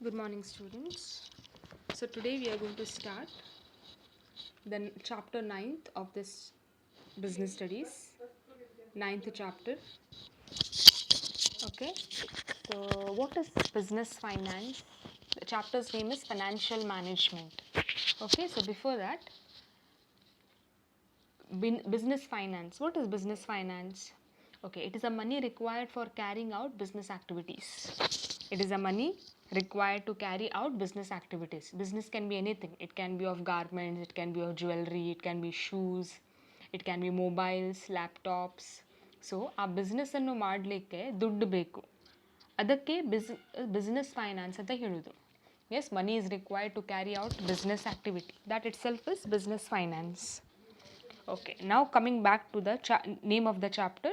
Good morning, students. So today we are going to start the chapter 9th of this business studies, ninth chapter. Okay. So what is business finance? The chapter's name is financial management. Okay. So before that, business finance. What is business finance? Okay, it is a money required for carrying out business activities. It is a money required to carry out business activities. Business can be anything. It can be of garments, it can be of jewelry, it can be shoes, it can be mobiles, laptops. So ಆ ಬಿಸ್ನೆಸ್ಸನ್ನು ಮಾಡಲಿಕ್ಕೆ ದುಡ್ಡು ಬೇಕು. ಅದಕ್ಕೆ business finance ಅಂತ ಹೇಳೋದು. Yes, money is required to carry out business activity. That itself is business finance. Okay, now coming back to the name of the chapter,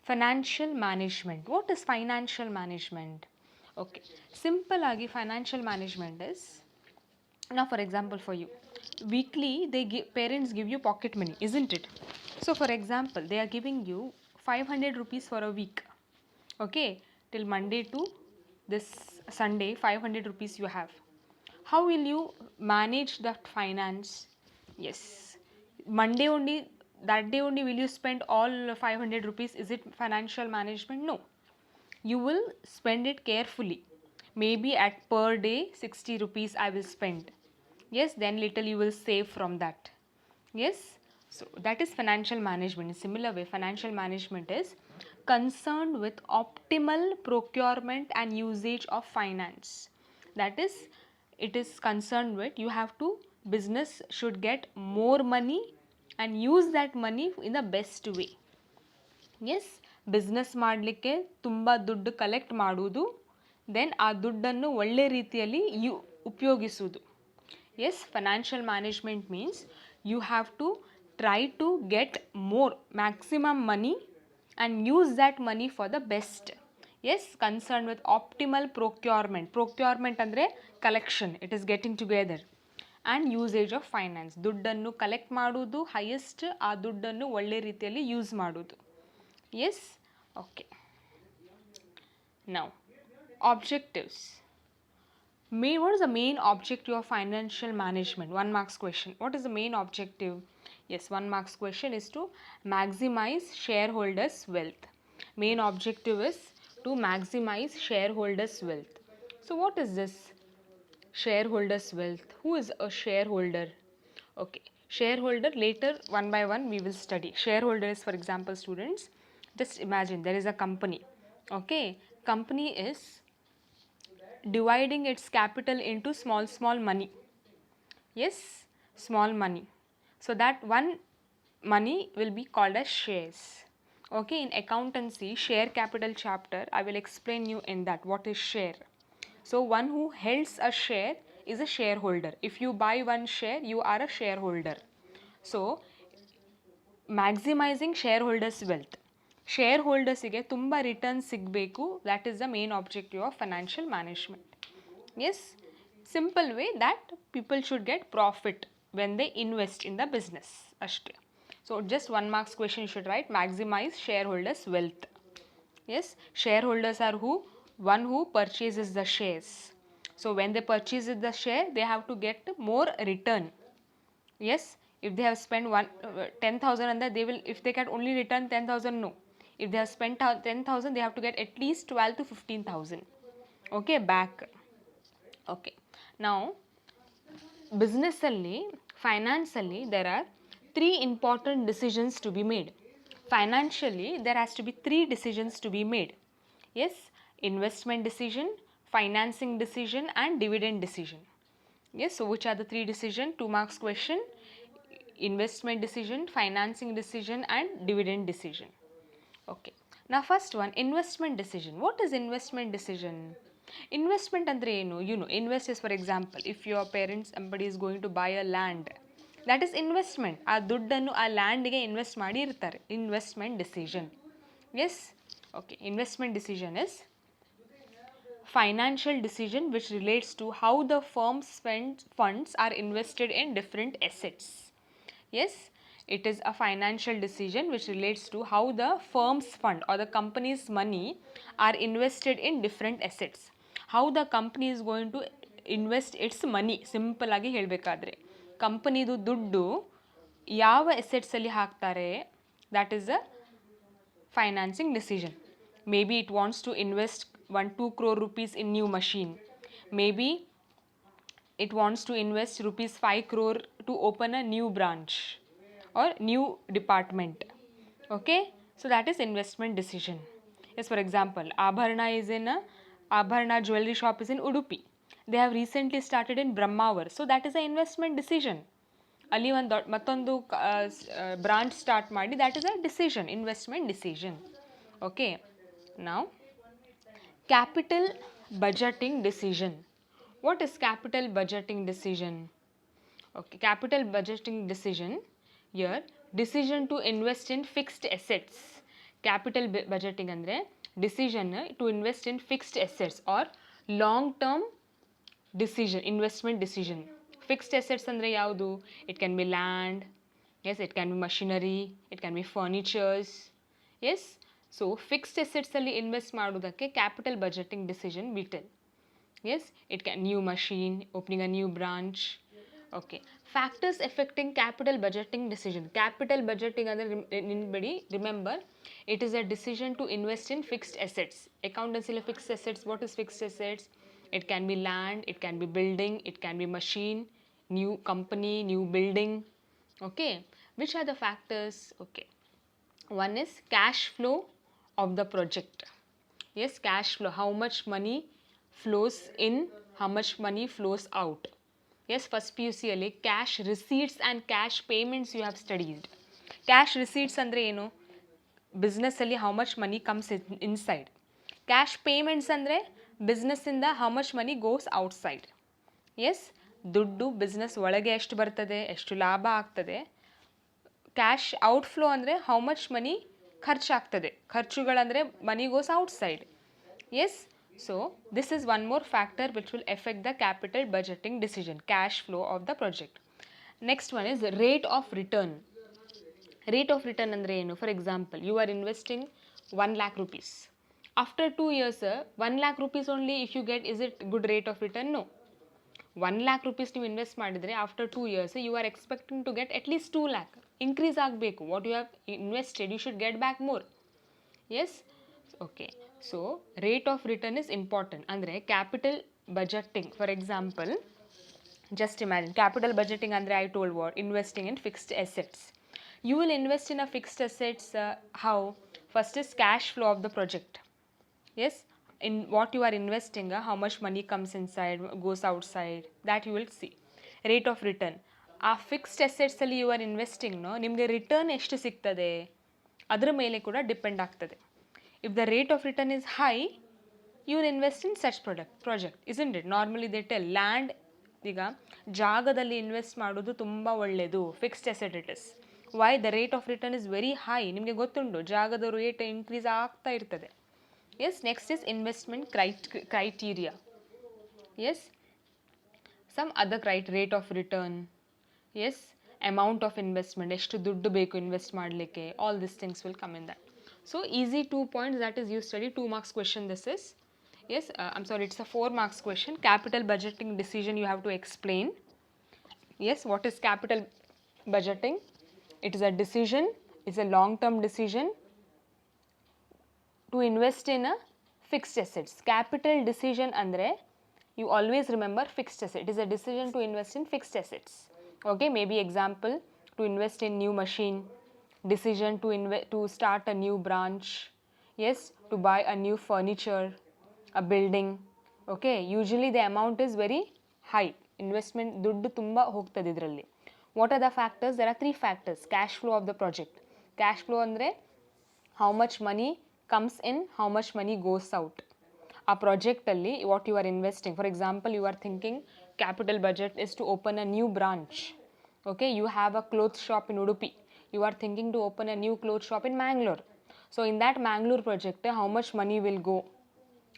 financial management. What is financial management? Okay, simple agi financial management is, now for example for you, weekly parents give you pocket money, isn't it? So for example, they are giving you 500 rupees for a week. Okay, till Monday to this Sunday, 500 rupees you have. How will you manage that finance? Yes, Monday only, that day only will you spend all 500 rupees? Is it financial management? No. You will spend it carefully. Maybe at per day 60 rupees I will spend. Yes, then little you will save from that. Yes, so that is financial management. In similar way, financial management is concerned with optimal procurement and usage of finance. That is, it is concerned with, you have to, business should get more money and use that money in the best way. Yes, business ಮಾಡಲಿಕ್ಕೆ ತುಂಬ ದುಡ್ಡು collect ಮಾಡುವುದು, then ಆ ದುಡ್ಡನ್ನು ಒಳ್ಳೆ ರೀತಿಯಲ್ಲಿ ಉಪಯೋಗಿಸುವುದು. Yes, financial management means you have to try to get maximum money and use that money for the best. Yes, concern with optimal procurement ಅಂದರೆ collection, it is getting together. And usage of finance, ದುಡ್ಡನ್ನು collect ಮಾಡುವುದು, highest ಆ ದುಡ್ಡನ್ನು ಒಳ್ಳೆ ರೀತಿಯಲ್ಲಿ use ಮಾಡುವುದು. Yes, okay. Now, objectives. What is the main objective of financial management? 1 marks question. What is the main objective? Yes, 1 marks question is to maximize shareholders' wealth. Main objective is to maximize shareholders' wealth. So, what is this shareholders' wealth? Who is a shareholder? Okay, shareholder, later one by one we will study. Shareholder is, for example, students, just imagine there is a company. Okay, company is dividing its capital into small money. Yes, small money. So that one money will be called as shares. Okay, in accountancy share capital chapter I will explain you in that what is share. So one who holds a share is a shareholder. If you buy one share, you are a shareholder. So maximizing shareholders' wealth. ಶೇರ್ಹೋಲ್ಡರ್ಸಿಗೆ ತುಂಬ return ಸಿಗಬೇಕು, that is the main objective of financial management. Yes, simple way that people should get profit when they invest in the business ಅಷ್ಟೇ. So just 1 marks question you should write, maximize shareholders' wealth. Yes, shareholders are who? One who purchases the shares. So when they purchase the share, they have to get more return. Yes, if they have spent 10,000 and they will, if they get only return 10,000, no. If they have spent 10,000, they have to get at least 12 to 15,000. Okay, back. Okay, now business alli, finance alli, there are 3 important decisions to be made. Financially, there has to be 3 decisions to be made. Yes, investment decision, financing decision and dividend decision. Yes, so which are the 3 decision? 2 marks question. Investment decision, financing decision and dividend decision. Okay, now first one, investment decision. What is investment decision? Investment andre enu? You know, invest is, for example, if your parents, somebody is going to buy a land, that is investment. ಆ ದುಡ್ಡನ್ನು ಆ ಲ್ಯಾಂಡ್ಗೆ invest ಮಾಡಿ ಇರ್ತಾರೆ. Investment decision. Yes, okay, investment decision is financial decision which relates to how the firm's funds are invested in different assets. Yes, it is a financial decision which relates to how the firm's fund or the company's money are invested in different assets. How the company is going to invest its money. Simple ಆಗಿ ಹೇಳಬೇಕಾದ್ರೆ ಕಂಪನಿದು ದುಡ್ಡು ಯಾವ ಎಸೆಟ್ಸಲ್ಲಿ ಹಾಕ್ತಾರೆ, that is a financing decision. Maybe it wants to invest 1-2 crore rupees in new machine. Maybe it wants to invest rupees 5 crore to open a new branch or new department. Okay, so that is investment decision. Yes, for example, Abharna jewelry shop is in Udupi. They have recently started in Brahmawar, so that is an investment decision. ಅಲ್ಲಿ ಒಂದು ಮತ್ತೊಂದು branch start ಮಾಡಿ, that is a decision, investment decision. Okay, ನಾವು capital budgeting decision. What is capital budgeting decision? Okay, capital budgeting decision are decision to invest in fixed assets. Capital budgeting ಅಂದರೆ decision to invest in fixed assets are long term decision, investment decision. Fixed assets ಅಂದರೆ ಯಾವುದು? It can be land, yes, it can be machinery, it can be furnitures. Yes, so ಫಿಕ್ಸ್ಡ್ ಎಸೆಟ್ಸಲ್ಲಿ invest ಮಾಡೋದಕ್ಕೆ capital budgeting decision ಬಿಟಲ್. Yes, it can new machine, opening a new branch. Okay, factors affecting capital budgeting decision. Capital budgeting ಅಂದರೆ ನಿನ್ಬಿಡಿ, remember, it is a decision to invest in fixed assets. ಅಕೌಂಟೆನ್ಸಿಲಿ fixed assets, what is fixed assets? It can be land, it can be building, it can be machine, new company, new building. Okay, which are the factors? Okay, one is cash flow of the project. Yes, cash flow, how much money flows in, how much money flows out. Yes, first PUC alli cash receipts and cash payments you have studied. Cash receipts andre enu? Business alli how much money comes inside. Cash payments ಅಂದರೆ ಬಿಸ್ನೆಸ್ಸಿಂದ how much money goes outside. Yes, ದುಡ್ಡು business ಒಳಗೆ ಎಷ್ಟು ಬರ್ತದೆ, ಎಷ್ಟು ಲಾಭ ಆಗ್ತದೆ. Cash outflow ಅಂದರೆ ಹೌ ಮಚ್ ಮನಿ ಖರ್ಚಾಗ್ತದೆ, ಖರ್ಚುಗಳಂದರೆ money goes outside. Yes, so this is one more factor which will affect the capital budgeting decision, cash flow of the project. Next one is rate of return. Rate of return ಅಂದರೆ ಏನು? For example, you are investing 1 lakh rupees. After 2 years, 1 lakh rupees only if you get, is it good rate of return? No. 1 lakh rupees ನೀವು invest ಮಾಡಿದರೆ after 2 years you are expecting to get at least 2 lakh. Increase ಆಗಬೇಕು. What you have invested you should get back more. Yes, okay, so rate of return is important. ಅಂದರೆ capital budgeting, for example, just imagine capital budgeting andre I told what, investing in fixed assets. You will invest in a fixed assets, how? First is cash flow of the project. Yes, in what you are investing, how much money comes inside, goes outside, that you will see. Rate of return, ಆ fixed ಎಸೆಟ್ಸಲ್ಲಿ you are investing, ನಿಮಗೆ return ಎಷ್ಟು ಸಿಗ್ತದೆ ಅದರ ಮೇಲೆ ಕೂಡ depend ಆಗ್ತದೆ. If the rate of return is high, you will invest in such project, isn't it? Normally they tell land, ಈಗ ಜಾಗದಲ್ಲಿ ಇನ್ವೆಸ್ಟ್ ಮಾಡೋದು ತುಂಬ ಒಳ್ಳೆಯದು, fixed asset it is. Why? The rate of return is very high. ನಿಮಗೆ ಗೊತ್ತುಂಟು, ಜಾಗದ rate increase ಆಗ್ತಾ ಇರ್ತದೆ. Yes, next is investment criteria. Yes, some other rate of return. Yes, amount of investment, ಎಷ್ಟು ದುಡ್ಡು ಬೇಕು ಇನ್ವೆಸ್ಟ್ ಮಾಡಲಿಕ್ಕೆ, all these things will come in that. So easy 2 points, that is you study 2 marks question this is. Yes, I'm sorry, it's a 4 marks question. Capital budgeting decision you have to explain. Yes, what is capital budgeting? It is a decision, it's a long term decision to invest in a fixed assets. Capital decision andre you always remember fixed asset. It is a decision to invest in fixed assets. Okay, maybe example, to invest in new machine, decision to start a new branch. Yes, to buy a new furniture, a building. Okay, usually the amount is very high. Investment ದುಡ್ಡು ತುಂಬ ಹೋಗ್ತದೆ ಇದರಲ್ಲಿ. What are the factors? There are 3 factors. Cash flow of the project. Cash flow ಅಂದರೆ how much money comes in, how much money goes out. ಆ ಪ್ರಾಜೆಕ್ಟಲ್ಲಿ what you are investing, for example, you are thinking capital budget is to open a new branch. Okay, you have a cloth shop in Udupi, you are thinking to open a new cloth shop in Mangalore. So in that Mangalore project how much money will go,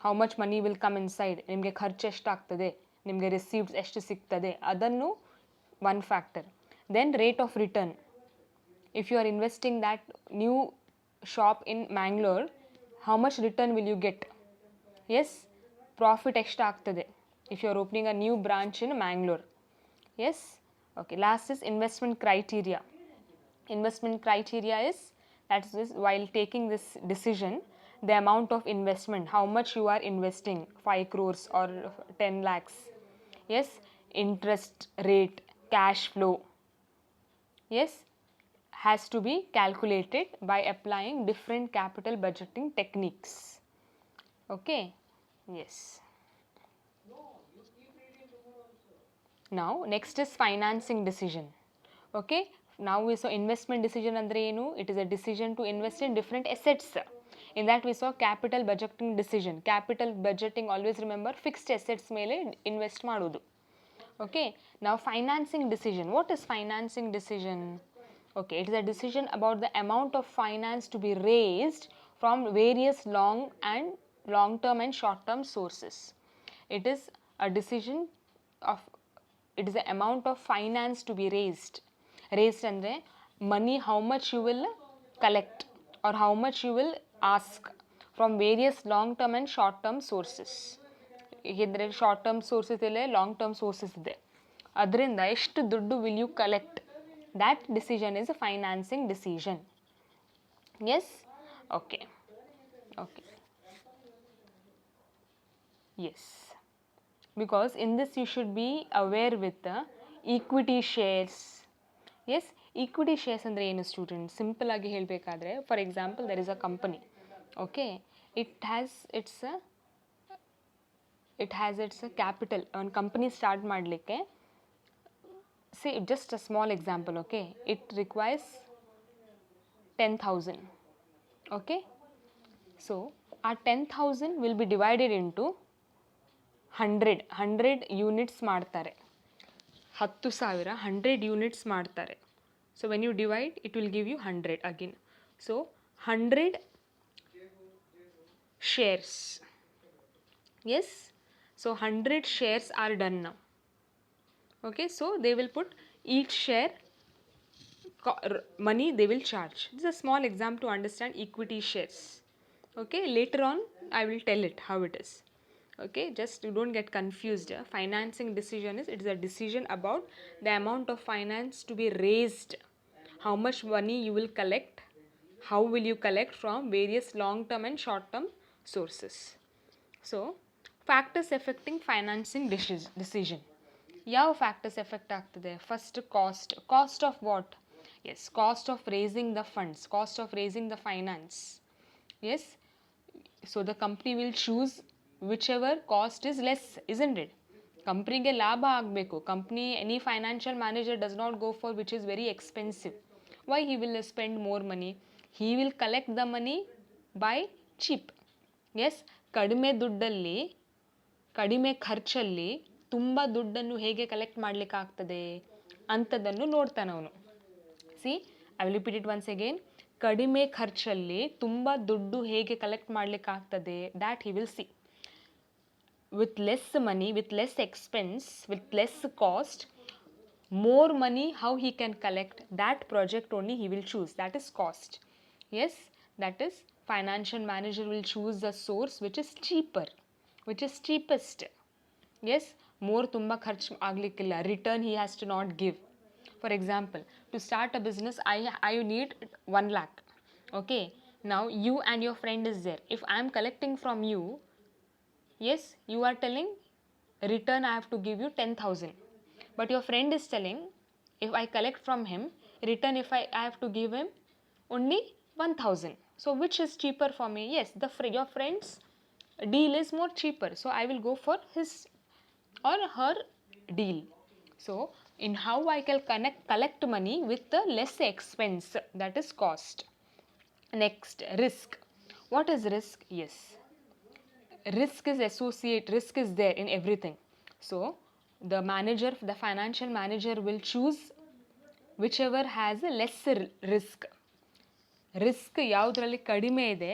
how much money will come inside, ನಿಮಗೆ ಖರ್ಚು ಎಷ್ಟಾಗ್ತದೆ, ನಿಮಗೆ receives ಎಷ್ಟು ಸಿಗ್ತದೆ, ಅದನ್ನು one factor. Then rate of return, if you are investing that new shop in Mangalore, how much return will you get? Yes, profit ಎಷ್ಟು ಆಗ್ತದೆ if you are opening a new branch in Mangalore. Yes okay. Last is investment criteria. Investment criteria is, that is while taking this decision, the amount of investment, how much you are investing, 5 crores or 10 lakhs. Yes, interest rate, cash flow, yes, has to be calculated by applying different capital budgeting techniques. Okay, yes. Now next is financing decision. Okay, now we saw investment decision andre enu, it is a decision to invest in different assets. In that we saw capital budgeting decision. Capital budgeting, always remember, fixed assets mele invest madodu. Okay, now financing decision. What is financing decision? Okay, it is a decision about the amount of finance to be raised from various long term and short term sources. It is a decision of, it is the amount of finance to be raised ಅಂದರೆ money, how much you will collect or how much you will ask from various long term and short term sources. ಇದ್ರೆ short term sources ಇಲ್ಲ, long term sources ಇದೆ, ಅದರಿಂದ ಎಷ್ಟು ದುಡ್ಡು will you collect, that decision is a financing decision. Yes okay okay yes. Because in this you should be aware with the equity shares. Yes, equity shares ಅಂದರೆ ಏನು student? Simple ಆಗಿ ಹೇಳಬೇಕಾದ್ರೆ, for example there is a company. Okay, it has its a capital. ಒಂದು company start ಮಾಡಲಿಕ್ಕೆ, see just a small example. Okay, it requires 10,000. Okay, so ಆ 10,000 will be divided into 100 units ಮಾಡ್ತಾರೆ. 10,000 100 units ಮಾಡ್ತಾರೆ. So when you divide it will give you 100 again. So 100 shares. Yes, so 100 shares are done now. Okay, so they will put each share money they will charge. This is a small example to understand equity shares. Okay, later on I will tell it how it is. Okay, just you don't get confused. Financing decision is, it is a decision about the amount of finance to be raised, how much money you will collect, how will you collect from various long term and short term sources. So factors affecting financing decision. ಯಾವ factors effect ಆಗ್ತದೆ? First cost of what? Yes, cost of raising the funds, cost of raising the finance. Yes, so the company will choose whichever cost is less, isn't it? ಕಂಪ್ನಿಗೆ ಲಾಭ ಆಗಬೇಕು. Company, any financial manager does not go for which is very expensive. Why he will spend more money? He will collect the money by cheap. Yes, ಕಡಿಮೆ ದುಡ್ಡಲ್ಲಿ, ಕಡಿಮೆ ಖರ್ಚಲ್ಲಿ ತುಂಬ ದುಡ್ಡನ್ನು ಹೇಗೆ ಕಲೆಕ್ಟ್ ಮಾಡಲಿಕ್ಕಾಗ್ತದೆ ಅಂಥದ್ದನ್ನು ನೋಡ್ತಾನೆ ಅವನು. See, I will repeat it once again. ಕಡಿಮೆ ಖರ್ಚಲ್ಲಿ ತುಂಬ ದುಡ್ಡು ಹೇಗೆ ಕಲೆಕ್ಟ್ ಮಾಡಲಿಕ್ಕಾಗ್ತದೆ, that he will see. With less money, with less expense, with less cost, more money how he can collect, that project only he will choose. That is cost. Yes, that is financial manager will choose the source which is cheaper, which is cheapest. Yes, more tumba kharch aglikilla, return he has to not give. For example, to start a business I need 1 lakh. Okay, now you and your friend is there. If I am collecting from you, yes, you are telling return I have to give you 10,000. But your friend is telling, if I collect from him, return if I have to give him only 1,000. So which is cheaper for me? Yes, your friend's deal is more cheaper. So I will go for his or her deal. So in how I can collect money with the less expense, that is cost. Next, risk. What is risk? Yes, risk is there in everything. So the financial manager will choose whichever has a lesser risk. ಯಾವುದರಲ್ಲಿ ಕಡಿಮೆ ಇದೆ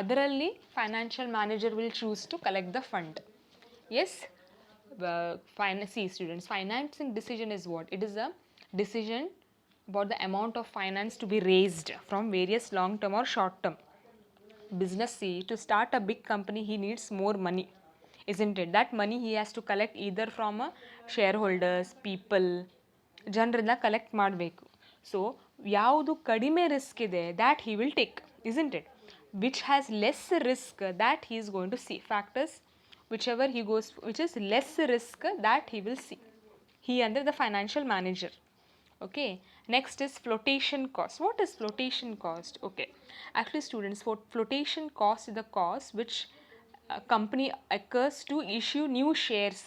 ಅದರಲ್ಲಿ financial manager will choose to collect the fund. Yes, see students, financing decision is what? It is a decision about the amount of finance to be raised from various long term or short term. Business, see, to start a big company he needs more money. isn't it? That money he has to collect either from a shareholders, people, ಜನರಿಂದ collect ಮಾಡಬೇಕು. So ಯಾವುದು ಕಡಿಮೆ risk ಇದೆ that he will take, isn't it? Which has less risk that he is going to see. Factors whichever he goes, which is less risk that he will see. He under the financial manager. Okay, next is flotation cost. What is flotation cost? Okay, actually students, for flotation cost is the cost which a company occurs to issue new shares,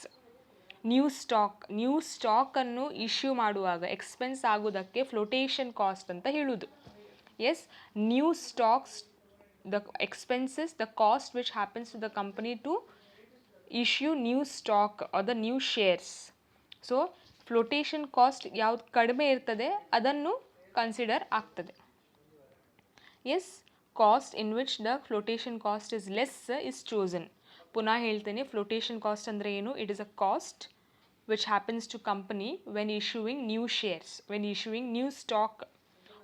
new ಸ್ಟಾಕನ್ನು issue ಮಾಡುವಾಗ expense ಆಗೋದಕ್ಕೆ flotation cost ಅಂತ ಹೇಳೋದು. Yes, new stocks, the expenses, the cost which happens to the company to issue new stock or the new shares. So flotation cost ಯಾವ್ದು ಕಡಿಮೆ ಇರ್ತದೆ ಅದನ್ನು consider ಆಗ್ತದೆ. Yes, cost in which the flotation cost is less is chosen. ಪುನಃ ಹೇಳ್ತೇನೆ, flotation cost ಅಂದರೆ ಏನು? It is a cost which happens to company when issuing new shares, when issuing new stock.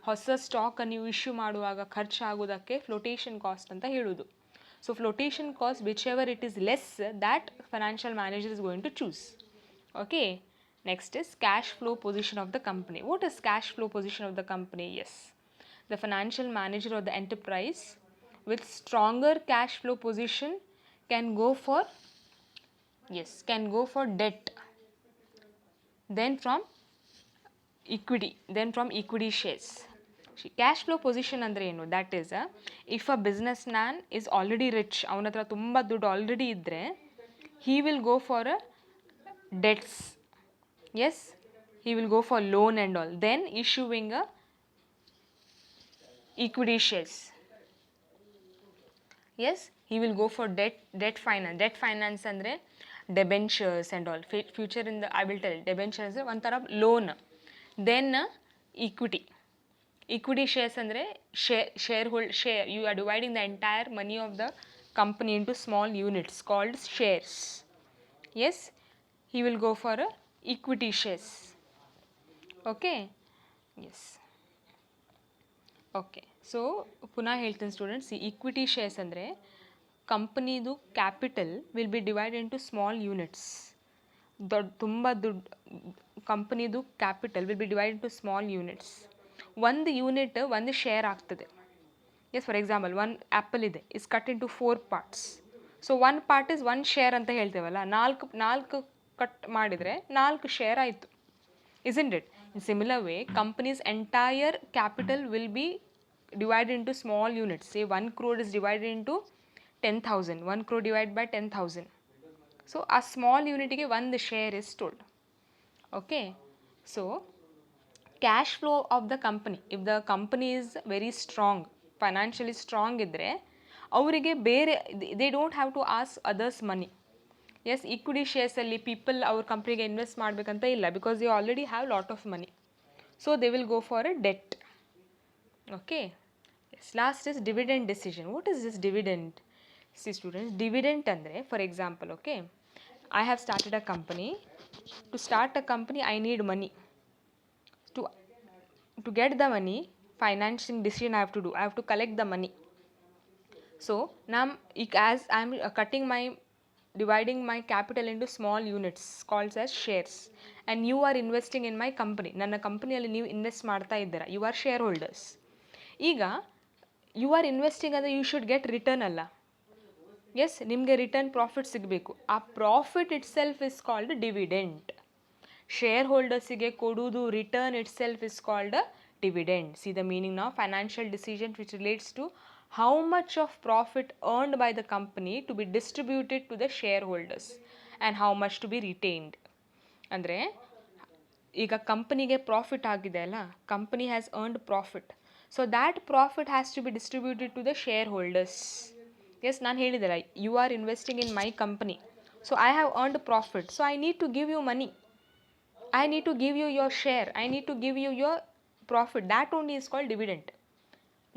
ಹೊಸ ಸ್ಟಾಕನ್ನು ನೀವು ಇಶ್ಯೂ ಮಾಡುವಾಗ ಖರ್ಚಾಗೋದಕ್ಕೆ flotation cost ಅಂತ ಹೇಳೋದು. So flotation cost whichever it is less that financial manager is going to choose. Okay, next is cash flow position of the company. What is cash flow position of the company? Yes, the financial manager of the enterprise with stronger cash flow position can go for debt, then from equity shares. Cash flow position andre enu? That is, if a businessman is already rich, avana hatra tumba ದುಡ್ಡು already ಇದ್ರೆ, he will go for a debts. Yes, he will go for loan and all, then issuing a equity shares. Yes, he will go for debt finance andre debentures and all. Future in the I will tell, debentures andre one ತರ loan. Then equity shares andre share, you are dividing the entire money of the company into small units called shares. Yes, he will go for a equity shares. Okay, yes. Okay, so ಪುನಃ ಹೇಳ್ತೀನಿ students, ಈ equity shares ಅಂದರೆ ಕಂಪನಿದು capital will be divide into small units. ತುಂಬ ದುಡ್ಡು ಕಂಪನಿದು capital will be divide into small units. ಒಂದು unit ಒಂದು ಶೇರ್ ಆಗ್ತದೆ. Yes, for example one apple ಇದೆ, is cut into 4 parts. So 1 part is 1 share ಅಂತ ಹೇಳ್ತೇವಲ್ಲ, ನಾಲ್ಕು ಕಟ್ ಮಾಡಿದರೆ 4 ಶೇರ್ ಆಯಿತು, isn't it? In similar way, company's entire capital will be divided into small units. Say 1 crore is divided into 10,000. 1 crore divided by 10,000. So a small unit ge one share is told. Okay, so cash flow of the company, if the company is very strong, financially strong idre, ಅವರಿಗೆ ಬೇರೆ they don't have to ask others money. Yes, equity ಶೇರ್ಸಲ್ಲಿ people ಅವ್ರ ಕಂಪ್ನಿಗೆ invest ಮಾಡಬೇಕಂತ ಇಲ್ಲ, because they already have lot of money. So they will go for a debt. Okay, yes, last is dividend decision. What is this dividend? See students, dividend ಅಂದರೆ for example, okay, I have started a company. To start a company I need money. To get the money, financial decision I have to do. I have to collect the money. So as I am cutting my dividing my capital into small units called as shares, and you are investing in my company. ನನ್ನ ಕಂಪನಿಯಲ್ಲಿ ನೀವು invest ಮಾಡ್ತಾ ಇದ್ದೀರಾ, you are shareholders. ಈಗ you are investing ಅಂದರೆ you should get return ಅಲ್ಲ. Yes, ನಿಮಗೆ return profit ಸಿಗಬೇಕು. ಆ profit itself is called dividend. ಶೇರ್ ಹೋಲ್ಡರ್ಸಿಗೆ ಕೊಡುವುದು return itself is called dividend. See the meaning ನಾವು financial decision which relates to how much of profit earned by the company to be distributed to the shareholders and how much to be retained. ಅಂದರೆ ಈಗ ಕಂಪನಿಗೆ profit ಆಗಿದೆ ಅಲ್ಲ, company has earned profit, so that profit has to be distributed to the shareholders. Yes, ನಾನು ಹೇಳಿದೆಲ್ಲ, you are investing in my company, so I have earned profit, so I need to give you money, I need to give you your share, I need to give you your profit. That only is called dividend.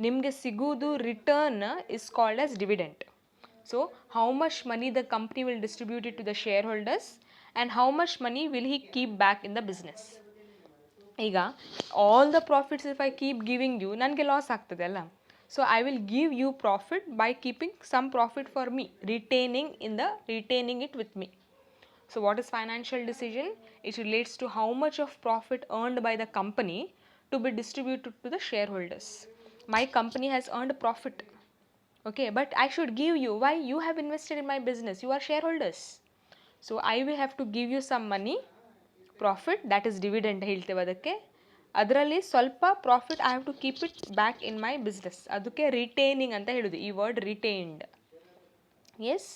ನಿಮಗೆ ಸಿಗುವುದು return is called as dividend. So how much money the company will distribute it to the shareholders and how much money will he keep back in the business. ಈಗ all the profits if I keep giving you, ನನಗೆ loss ಆಗ್ತದೆ ಅಲ್ಲ. So I will give you profit by keeping some profit for me, retaining it with me. So what is financial decision? It relates to how much of profit earned by the company to be distributed to the shareholders. My company has earned profit. Okay, but I should give you. Why? You have invested in my business. You are shareholders. So I will have to give you some money, profit, that is dividend ಹೇಳ್ತೇವೆ ಅದಕ್ಕೆ. ಅದರಲ್ಲಿ ಸ್ವಲ್ಪ profit I have to keep it back in my business. ಅದಕ್ಕೆ retaining ಅಂತ ಹೇಳೋದು, ಈ word retained. Yes,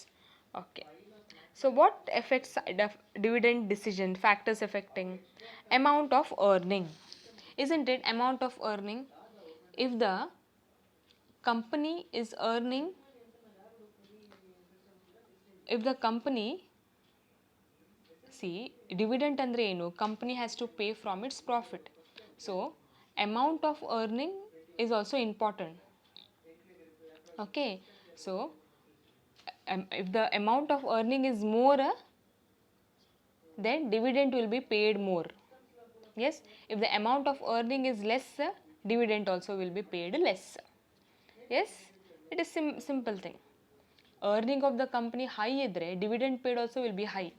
okay. So what affects dividend decision? Factors affecting amount of earning, isn't it? Amount of earning. If the company is earning, if the company, see, dividend andre enu, company has to pay from its profit. So amount of earning is also important. Okay, so if the amount of earning is more, then dividend will be paid more. Yes, if the amount of earning is less, dividend also will be paid less. Yes, it is simple thing. Earning of the company high idre dividend paid also will be high.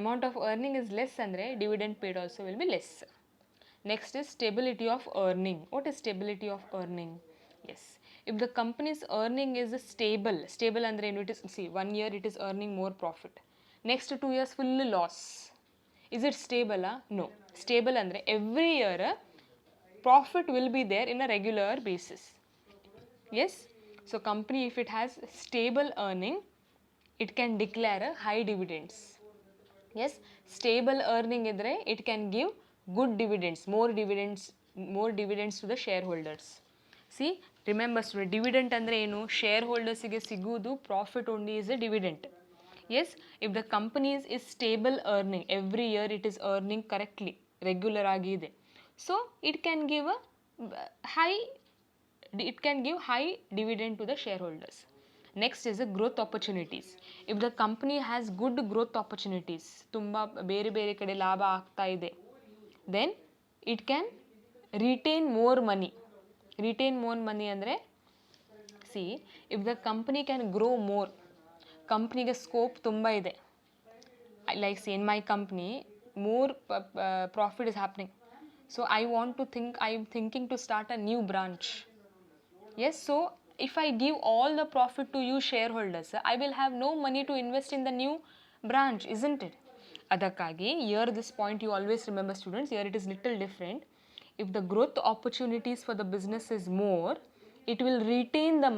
Amount of earning is less andre dividend paid also will be less. Next is stability of earning. What is stability of earning? Yes, if the company's earning is stable andre it is, see, 1 year it is earning more profit, next 2 years full loss. Is it stable? No. Stable andre every year profit will be there in a regular basis. Yes, so company if it has stable earning, it can declare high dividends. Yes, stable earning idre it can give good dividends, more dividends to the shareholders. See, remember student, dividend andre enu, shareholders ಗೆ ಸಿಗುವುದು profit only is a dividend. Yes, if the company is stable earning, every year it is earning correctly, regular agide, so it can give high dividend to the shareholders. Next is the growth opportunities. If the company has good growth opportunities, ತುಂಬ ಬೇರೆ ಬೇರೆ ಕಡೆ ಲಾಭ ಆಗ್ತಾ ಇದೆ, then it can retain more money. ಅಂದರೆ, see, if the company can grow more, ಕಂಪ್ನಿಗೆ scope ತುಂಬ ಇದೆ. Like say in my company more profit is happening, so I am thinking to start a new branch. Yes, so if I give all the profit to you shareholders, I will have no money to invest in the new branch, isn't it? Adakagi, here this point you always remember students, here it is little different. If the growth opportunities for the business is more, it will retain the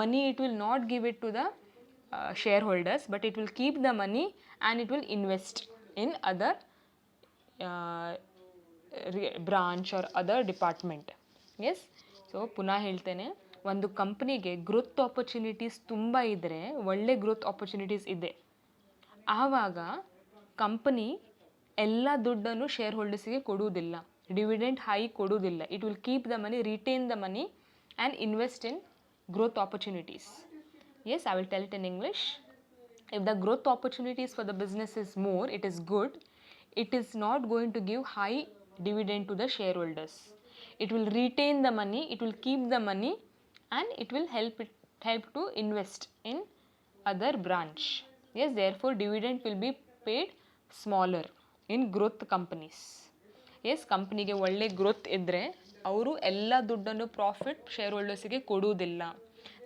money it will not give it to the shareholders, but it will keep the money and it will invest in other branch or other department. Yes, so ಪುನಃ ಹೇಳ್ತೇನೆ, ಒಂದು ಕಂಪ್ನಿಗೆ growth opportunities ತುಂಬ ಇದ್ದರೆ, ಒಳ್ಳೆ growth opportunities ಇದೆ, ಆವಾಗ company ಎಲ್ಲ ದುಡ್ಡನ್ನು ಶೇರ್ ಹೋಲ್ಡರ್ಸಿಗೆ ಕೊಡುವುದಿಲ್ಲ, ಡಿವಿಡೆಂಡ್ ಹೈ ಕೊಡುವುದಿಲ್ಲ. It will keep the money, retain the money and invest in growth opportunities. Yes, I will tell it in English. If the growth opportunities for the business is more, it is good. It is not going to give high dividend to the shareholders. It will retain the money, it will keep the money, and it will help to invest in other branch. Yes, therefore dividend will be paid smaller in growth companies. Yes, ಕಂಪ್ನಿಗೆ ಒಳ್ಳೆ growth ಇದ್ದರೆ ಅವರು ಎಲ್ಲ ದುಡ್ಡನ್ನು profit ಶೇರ್ ಹೋಲ್ಡರ್ಸಿಗೆ ಕೊಡುವುದಿಲ್ಲ.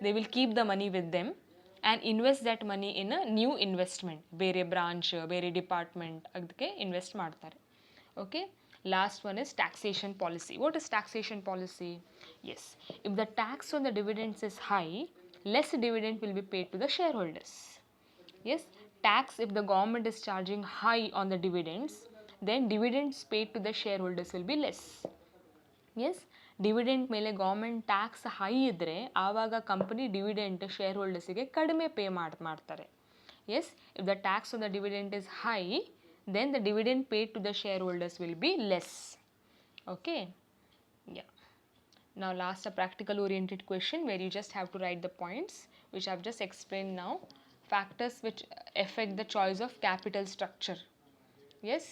They will keep the money with them and invest that money in a new investment, ಬೇರೆ ಬ್ರಾಂಚ್, ಬೇರೆ ಡಿಪಾರ್ಟ್ಮೆಂಟ್ ಅದಕ್ಕೆ ಇನ್ವೆಸ್ಟ್ ಮಾಡ್ತಾರೆ. Okay, last one is taxation policy. What is taxation policy? Yes, if the tax on the dividends is high, less dividend will be paid to the shareholders. Yes, tax, if the government is charging high on the dividends, then dividends paid to the shareholders will be less. Yes, dividend ಮೇಲೆ government tax high ಇದ್ದರೆ ಆವಾಗ company dividend ಶೇರ್ ಹೋಲ್ಡರ್ಸಿಗೆ ಕಡಿಮೆ pay ಮಾಡ್ತಾರೆ. Yes, if the tax on the dividend is high, then the dividend paid to the shareholders will be less. Okay, yeah. Now last, a practical oriented question where you just have to write the points which I have just explained now. Factors which affect the choice of capital structure. Yes,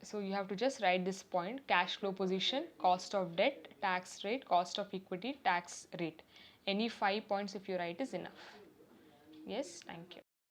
So you have to just write this point: cash flow position, cost of debt, tax rate, cost of equity, tax rate. Any 5 points if you write is enough. Yes, thank you.